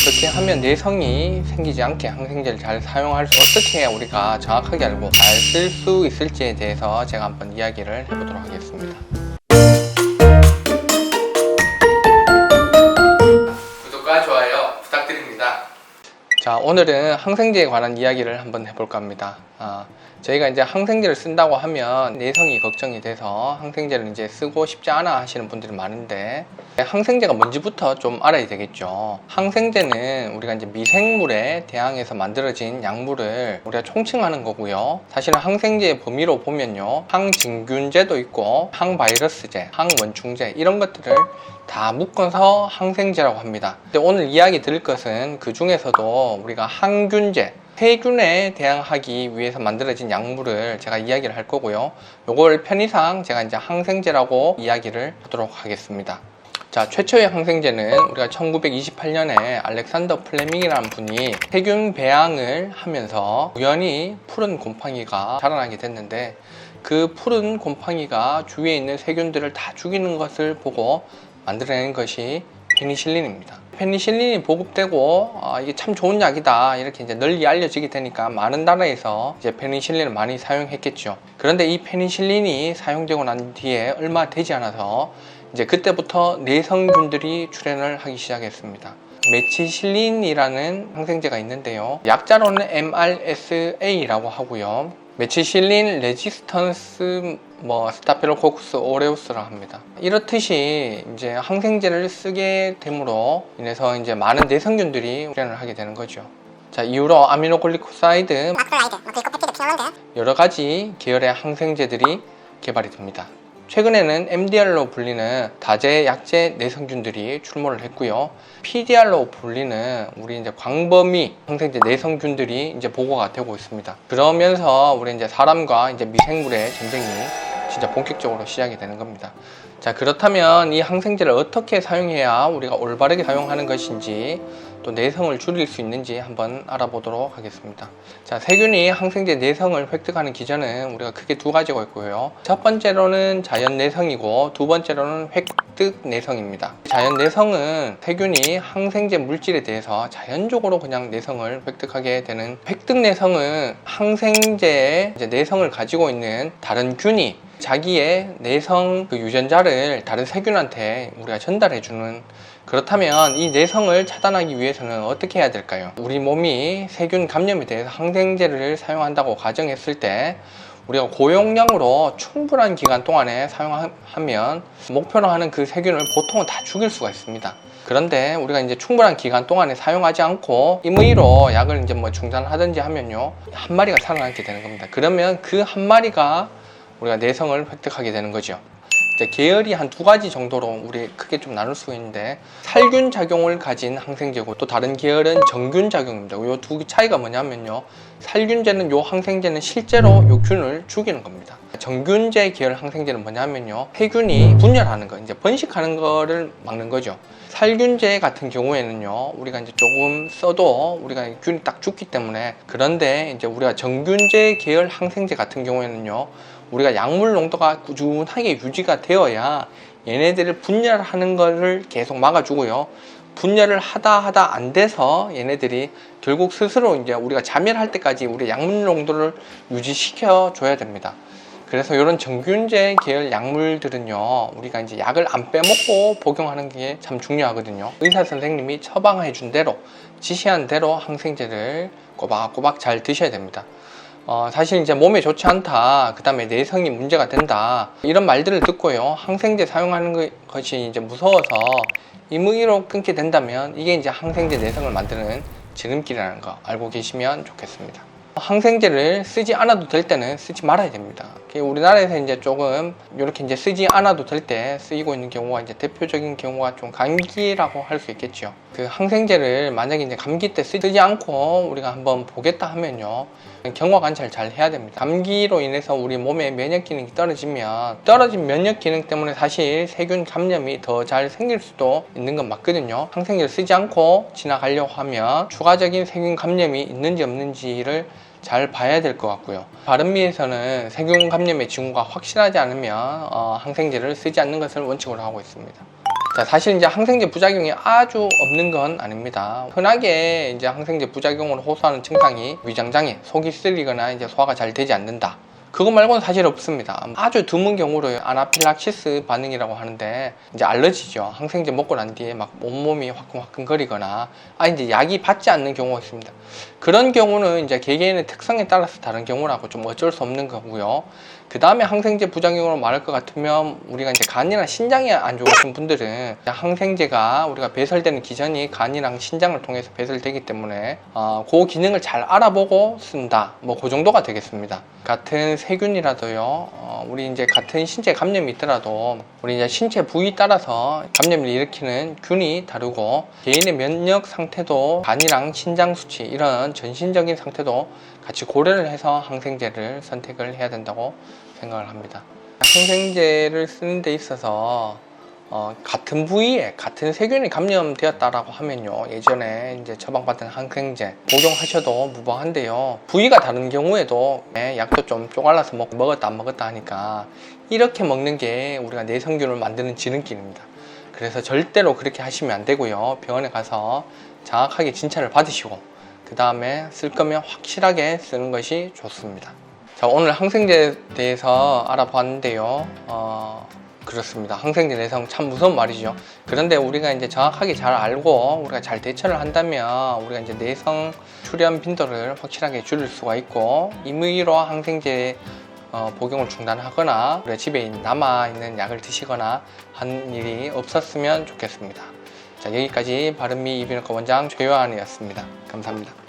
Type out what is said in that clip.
어떻게 하면 내성이 생기지 않게 항생제를 잘 사용할 수, 어떻게 해야 우리가 정확하게 알고 잘 쓸 수 있을지에 대해서 제가 한번 이야기를 해보도록 하겠습니다. 구독과 좋아요 부탁드립니다. 자, 오늘은 항생제에 관한 이야기를 한번 해볼까 합니다. 저희가 이제 항생제를 쓴다고 하면 내성이 걱정이 돼서 항생제를 이제 쓰고 싶지 않아 하시는 분들이 많은데, 항생제가 뭔지부터 좀 알아야 되겠죠. 항생제는 우리가 이제 미생물에 대항해서 만들어진 약물을 우리가 총칭하는 거고요. 사실은 항생제의 범위로 보면요, 항진균제도 있고 항바이러스제, 항원충제 이런 것들을 다 묶어서 항생제라고 합니다. 근데 오늘 이야기 드릴 것은 그 중에서도 우리가 항균제, 세균에 대항하기 위해서 만들어진 약물을 제가 이야기를 할 거고요. 요걸 편의상 제가 이제 항생제라고 이야기를 하도록 하겠습니다. 자, 최초의 항생제는 우리가 1928년에 알렉산더 플레밍이라는 분이 세균 배양을 하면서 우연히 푸른 곰팡이가 자라나게 됐는데, 그 푸른 곰팡이가 주위에 있는 세균들을 다 죽이는 것을 보고 만들어낸 것이 페니실린입니다. 페니실린이 보급되고 이게 참 좋은 약이다 이렇게 이제 널리 알려지게 되니까 많은 나라에서 이제 페니실린을 많이 사용했겠죠. 그런데 이 페니실린이 사용되고 난 뒤에 얼마 되지 않아서 이제 그때부터 내성균들이 출현을 하기 시작했습니다. 메치실린이라는 항생제가 있는데요, 약자로는 MRSA라고 하고요, 메치실린 레지스턴스 스타필로코쿠스 오레우스라고 합니다. 이렇듯이 이제 항생제를 쓰게 됨으로 인해서 이제 많은 내성균들이 출현을 하게 되는 거죠. 자, 이후로 아미노글리코사이드, 여러 가지 계열의 항생제들이 개발이 됩니다. 최근에는 MDR로 불리는 다제, 약제 내성균들이 출몰을 했고요. PDR로 불리는 우리 이제 광범위 항생제 내성균들이 이제 보고가 되고 있습니다. 그러면서 우리 이제 사람과 이제 미생물의 전쟁이 진짜 본격적으로 시작이 되는 겁니다. 자, 그렇다면 이 항생제를 어떻게 사용해야 우리가 올바르게 사용하는 것인지, 또 내성을 줄일 수 있는지 한번 알아보도록 하겠습니다. 자, 세균이 항생제 내성을 획득하는 기전은 우리가 크게 두 가지가 있고요. 첫 번째로는 자연 내성이고, 두 번째로는 획득 내성입니다. 자연 내성은 세균이 항생제 물질에 대해서 자연적으로 그냥 내성을 획득하게 되는, 획득 내성은 항생제의 내성을 가지고 있는 다른 균이 자기의 내성 그 유전자를 다른 세균한테 우리가 전달해주는, 그렇다면 이 내성을 차단하기 위해서는 어떻게 해야 될까요? 우리 몸이 세균 감염에 대해서 항생제를 사용한다고 가정했을 때 우리가 고용량으로 충분한 기간 동안에 사용하면 목표로 하는 그 세균을 보통은 다 죽일 수가 있습니다. 그런데 우리가 이제 충분한 기간 동안에 사용하지 않고 임의로 약을 이제 중단하든지 하면요, 한 마리가 살아남게 되는 겁니다. 그러면 그 한 마리가 우리가 내성을 획득하게 되는 거죠. 이제 계열이 한 두 가지 정도로 우리 크게 좀 나눌 수 있는데, 살균 작용을 가진 항생제고, 또 다른 계열은 정균 작용입니다. 이 두 개 차이가 뭐냐면요, 살균제는 요 항생제는 실제로 요 균을 죽이는 겁니다. 정균제 계열 항생제는 뭐냐면요, 세균이 분열하는 거, 이제 번식하는 거를 막는 거죠. 살균제 같은 경우에는요, 우리가 이제 조금 써도 우리가 균이 딱 죽기 때문에, 그런데 이제 우리가 정균제 계열 항생제 같은 경우에는요, 우리가 약물 농도가 꾸준하게 유지가 되어야 얘네들을 분열하는 거를 계속 막아주고요, 분열을 하다 안 돼서 얘네들이 결국 스스로 이제 우리가 자멸할 때까지 우리 약물 농도를 유지시켜 줘야 됩니다. 그래서 이런 정균제 계열 약물들은요, 우리가 이제 약을 안 빼먹고 복용하는 게 참 중요하거든요. 의사 선생님이 처방해 준 대로, 지시한 대로 항생제를 꼬박꼬박 잘 드셔야 됩니다. 사실 이제 몸에 좋지 않다, 그 다음에 내성이 문제가 된다, 이런 말들을 듣고요, 항생제 사용하는 것이 이제 무서워서 임의로 끊게 된다면 이게 이제 항생제 내성을 만드는 지름길이라는 거 알고 계시면 좋겠습니다. 항생제를 쓰지 않아도 될 때는 쓰지 말아야 됩니다. 우리나라에서 이제 조금 이렇게 이제 쓰지 않아도 될 때 쓰이고 있는 경우가, 이제 대표적인 경우가 좀 감기라고 할 수 있겠죠. 그 항생제를 만약에 이제 감기 때 쓰지 않고 우리가 한번 보겠다 하면요, 경과 관찰 잘 해야 됩니다. 감기로 인해서 우리 몸의 면역 기능이 떨어지면, 떨어진 면역 기능 때문에 사실 세균 감염이 더 잘 생길 수도 있는 건 맞거든요. 항생제를 쓰지 않고 지나가려고 하면 추가적인 세균 감염이 있는지 없는지를 잘 봐야 될 것 같고요. 바른미에서는 세균 감염의 징후가 확실하지 않으면 항생제를 쓰지 않는 것을 원칙으로 하고 있습니다. 자, 사실 이제 항생제 부작용이 아주 없는 건 아닙니다. 흔하게 이제 항생제 부작용으로 호소하는 증상이 위장장애, 속이 쓰리거나 이제 소화가 잘 되지 않는다. 그거 말고는 사실 없습니다. 아주 드문 경우로 아나필락시스 반응이라고 하는데 이제 알러지죠. 항생제 먹고 난 뒤에 막 온몸이 화끈화끈거리거나 이제 약이 받지 않는 경우가 있습니다. 그런 경우는 이제 개개인의 특성에 따라서 다른 경우라고 좀 어쩔 수 없는 거고요. 그 다음에 항생제 부작용으로 말할 것 같으면 우리가 이제 간이나 신장이 안 좋으신 분들은 항생제가 우리가 배설되는 기전이 간이랑 신장을 통해서 배설되기 때문에 그 기능을 잘 알아보고 쓴다. 뭐 그 정도가 되겠습니다. 같은 세균이라도요, 우리 이제 같은 신체 감염이 있더라도 우리 이제 신체 부위 따라서 감염을 일으키는 균이 다르고 개인의 면역 상태도 간이랑 신장 수치 이런 전신적인 상태도 같이 고려를 해서 항생제를 선택을 해야 된다고 생각을 합니다. 항생제를 쓰는 데 있어서 같은 부위에 같은 세균이 감염되었다라고 하면요, 예전에 이제 처방받은 항생제 복용하셔도 무방한데요, 부위가 다른 경우에도 약도 좀 쪼갈라서 먹었다 안 먹었다 하니까 이렇게 먹는 게 우리가 내성균을 만드는 지름길입니다. 그래서 절대로 그렇게 하시면 안 되고요, 병원에 가서 정확하게 진찰을 받으시고 그 다음에 쓸 거면 확실하게 쓰는 것이 좋습니다. 자, 오늘 항생제에 대해서 알아봤는데요, 그렇습니다. 항생제 내성 참 무서운 말이죠. 그런데 우리가 이제 정확하게 잘 알고 우리가 잘 대처를 한다면 우리가 이제 내성 출현 빈도를 확실하게 줄일 수가 있고, 임의로 항생제 복용을 중단하거나 우리가 집에 남아있는 약을 드시거나 한 일이 없었으면 좋겠습니다. 자, 여기까지 바른미 이비인후과 원장 최요한이었습니다. 감사합니다.